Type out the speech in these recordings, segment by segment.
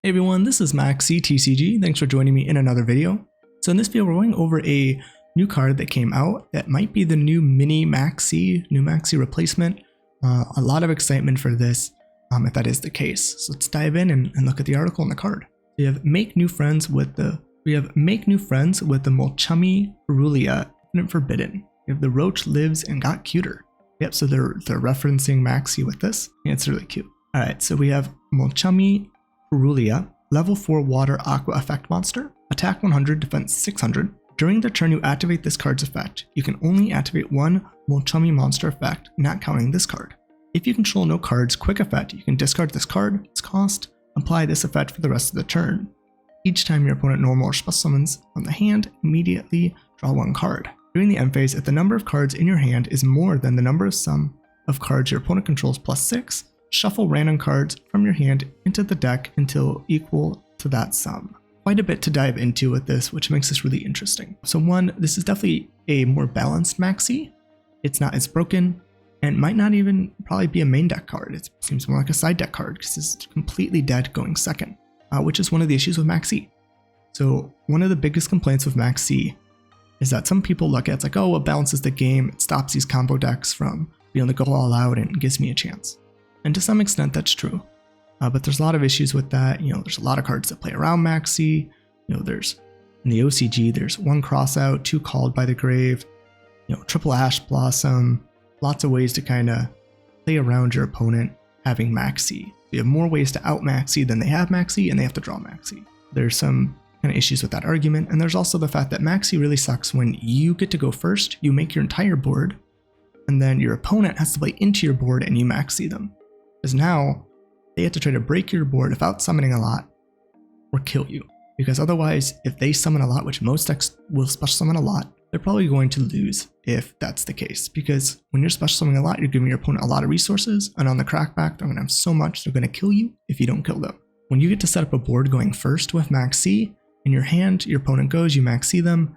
Hey everyone, this is Maxi TCG. Thanks for joining me in another video. So in this video, we're going over a new card that came out that might be the new Mini Maxi replacement. A lot of excitement for this if that is the case. So let's dive in and look at the article and the card. We have make new friends with the Multchummy Purulia and Forbidden. We have the Roach lives and got cuter. Yep, so they're referencing Maxi with this. Yeah, it's really cute. All right, so we have Multchummy Purulia, level 4 water aqua effect monster, attack 100, defense 600. During the turn you activate this card's effect, you can only activate one Multchummy monster effect, not counting this card. If you control no cards, quick effect, you can discard this card, its cost, apply this effect for the rest of the turn. Each time your opponent normal or special summons from the hand, immediately draw one card. During the end phase, if the number of cards in your hand is more than the number of sum of cards your opponent controls plus 6, shuffle random cards from your hand into the deck until equal to that sum. Quite a bit to dive into with this, which makes this really interesting. So one, this is definitely a more balanced Maxi. It's not as broken and might not even probably be a main deck card. It seems more like a side deck card because it's completely dead going second, which is one of the issues with Maxi. So one of the biggest complaints with Maxi is that some people look at it's like, oh, it balances the game. It stops these combo decks from being able to go all out and gives me a chance. And to some extent, that's true. But there's a lot of issues with that. You know, there's a lot of cards that play around Maxi. You know, there's in the OCG, there's 1 crossout, 2 called by the grave, you know, triple ash blossom, lots of ways to kind of play around your opponent having Maxi. You have more ways to out Maxi than they have Maxi, and they have to draw Maxi. There's some kind of issues with that argument. And there's also the fact that Maxi really sucks when you get to go first, you make your entire board, and then your opponent has to play into your board and you Maxi them. Because now they have to try to break your board without summoning a lot or kill you. Because otherwise, if they summon a lot, which most decks will special summon a lot, they're probably going to lose if that's the case. Because when you're special summoning a lot, you're giving your opponent a lot of resources, and on the crackback, they're going to have so much they're going to kill you if you don't kill them. When you get to set up a board going first with Maxi, in your hand, your opponent goes, you Maxi them,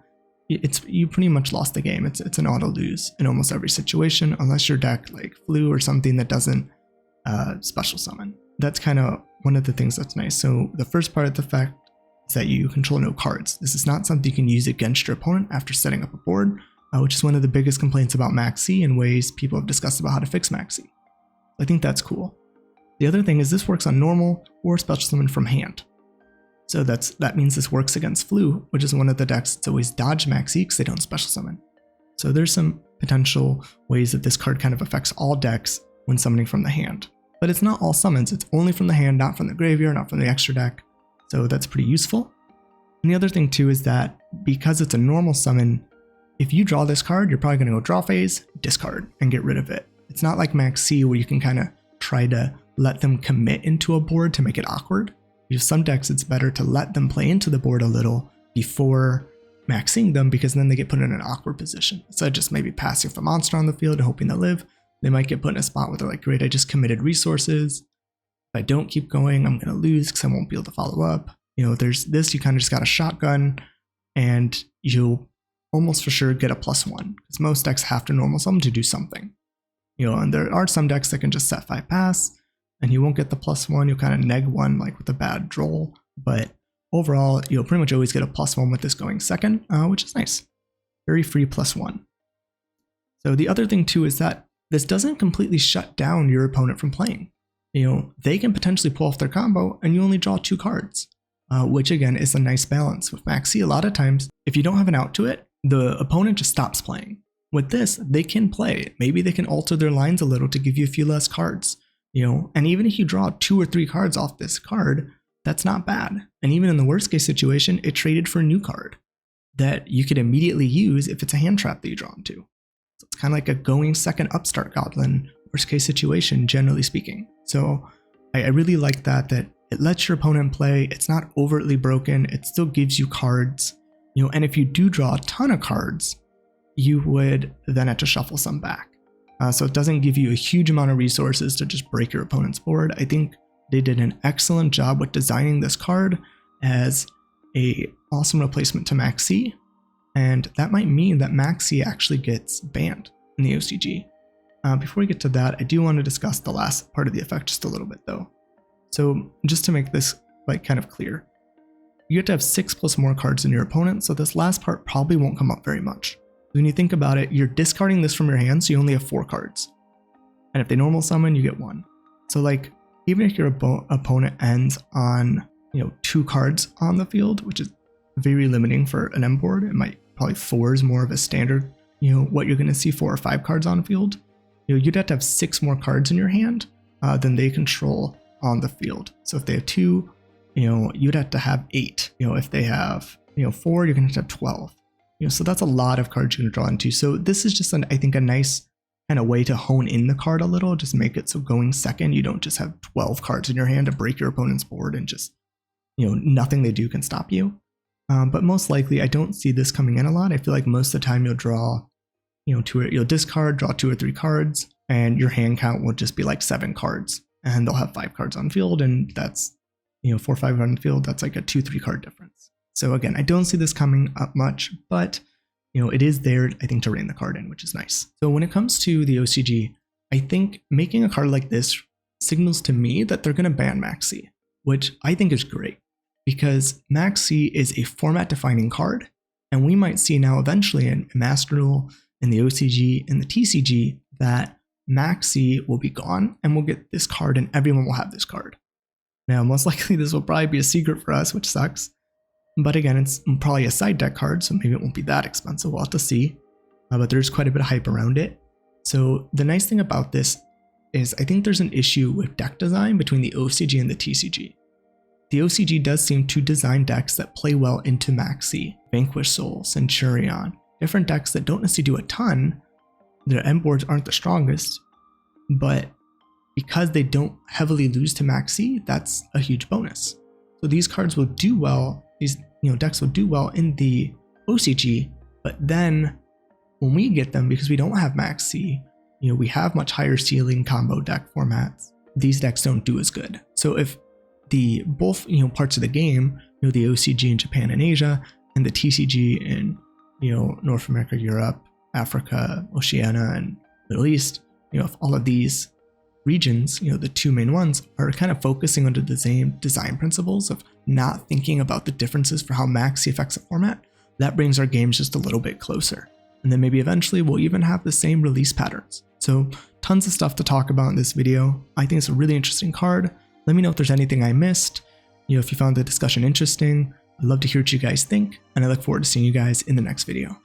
you pretty much lost the game. It's an auto lose in almost every situation, unless your deck like flew or something that doesn't special summon. That's kind of one of the things that's nice. So the first part of the fact is that you control no cards. This is not something you can use against your opponent after setting up a board, which is one of the biggest complaints about Maxi and ways people have discussed about how to fix Maxi. I think that's cool. The other thing is this works on normal or special summon from hand. So that means this works against Flu, which is one of the decks that's always dodge Maxi because they don't special summon. So there's some potential ways that this card kind of affects all decks when summoning from the hand. But it's not all summons, it's only from the hand, not from the graveyard, not from the extra deck. So that's pretty useful. And the other thing too is that because it's a normal summon, if you draw this card, you're probably going to go draw phase, discard, and get rid of it. It's not like Maxi where you can kind of try to let them commit into a board to make it awkward. Because some decks, it's better to let them play into the board a little before maxing them, because then they get put in an awkward position. Instead of just maybe passing the monster on the field and hoping to live, they might get put in a spot where they're like, great, I just committed resources. If I don't keep going, I'm going to lose because I won't be able to follow up. You know, there's this, you kind of just got a shotgun and you'll almost for sure get a +1 because most decks have to normal summon to do something. You know, and there are some decks that can just set 5 pass and you won't get the +1. You'll kind of neg 1 like with a bad droll, but overall, you'll pretty much always get a +1 with this going second, which is nice. Very free +1. So the other thing too is that this doesn't completely shut down your opponent from playing. You know, they can potentially pull off their combo and you only draw 2 cards, which again is a nice balance. With Maxi, a lot of times, if you don't have an out to it, the opponent just stops playing. With this, they can play. Maybe they can alter their lines a little to give you a few less cards, you know, and even if you draw 2 or 3 cards off this card, that's not bad. And even in the worst case situation, it traded for a new card that you could immediately use if it's a hand trap that you draw into. So it's kind of like a going second upstart goblin, worst case situation, generally speaking. So I really like that it lets your opponent play. It's not overtly broken. It still gives you cards, you know, and if you do draw a ton of cards, you would then have to shuffle some back. So it doesn't give you a huge amount of resources to just break your opponent's board. I think they did an excellent job with designing this card as a awesome replacement to Maxi. And that might mean that Maxi actually gets banned in the OCG. Before we get to that, I do want to discuss the last part of the effect just a little bit though. So just to make this like kind of clear. You get to have 6 plus more cards than your opponent, so this last part probably won't come up very much. When you think about it, you're discarding this from your hand, so you only have 4 cards. And if they normal summon, you get 1. So like, even if your opponent ends on, 2 cards on the field, which is very limiting for an M board, it might probably 4 is more of a standard, what you're going to see 4 or 5 cards on the field. You'd have to have 6 more cards in your hand than they control on the field. So if they have 2, you'd have to have 8. If they have, 4, you're going to have 12. So that's a lot of cards you're going to draw into. So this is just, I think, a nice kind of way to hone in the card a little, just make it so going second, you don't just have 12 cards in your hand to break your opponent's board and just, nothing they do can stop you. But most likely, I don't see this coming in a lot. I feel like most of the time you'll draw, you'll discard, draw 2 or 3 cards, and your hand count will just be like 7 cards, and they'll have 5 cards on field, and that's, 4 or 5 on field, that's like a 2-3 card difference. So again, I don't see this coming up much, but it is there, I think, to rein the card in, which is nice. So when it comes to the OCG, I think making a card like this signals to me that they're going to ban Maxi, which I think is great, because Maxi is a format-defining card, and we might see now eventually in Master Duel, in the OCG, in the TCG, that Maxi will be gone, and we'll get this card, and everyone will have this card. Now, most likely this will probably be a secret for us, which sucks. But again, it's probably a side deck card, so maybe it won't be that expensive. We'll have to see. But there's quite a bit of hype around it. So the nice thing about this is I think there's an issue with deck design between the OCG and the TCG. The OCG does seem to design decks that play well into Maxi, Vanquish Soul, Centurion, different decks that don't necessarily do a ton. Their M boards aren't the strongest, but because they don't heavily lose to Maxi, that's a huge bonus. So these cards will do well, these decks will do well in the OCG, but then when we get them, because we don't have Maxi, we have much higher ceiling combo deck formats, these decks don't do as good. So if the both parts of the game, the OCG in Japan and Asia, and the TCG in North America, Europe, Africa, Oceania, and Middle East, if all of these regions, the 2 main ones, are kind of focusing under the same design principles of not thinking about the differences for how Maxi affects a format, that brings our games just a little bit closer. And then maybe eventually we'll even have the same release patterns. So tons of stuff to talk about in this video. I think it's a really interesting card. Let me know if there's anything I missed. If you found the discussion interesting, I'd love to hear what you guys think, and I look forward to seeing you guys in the next video.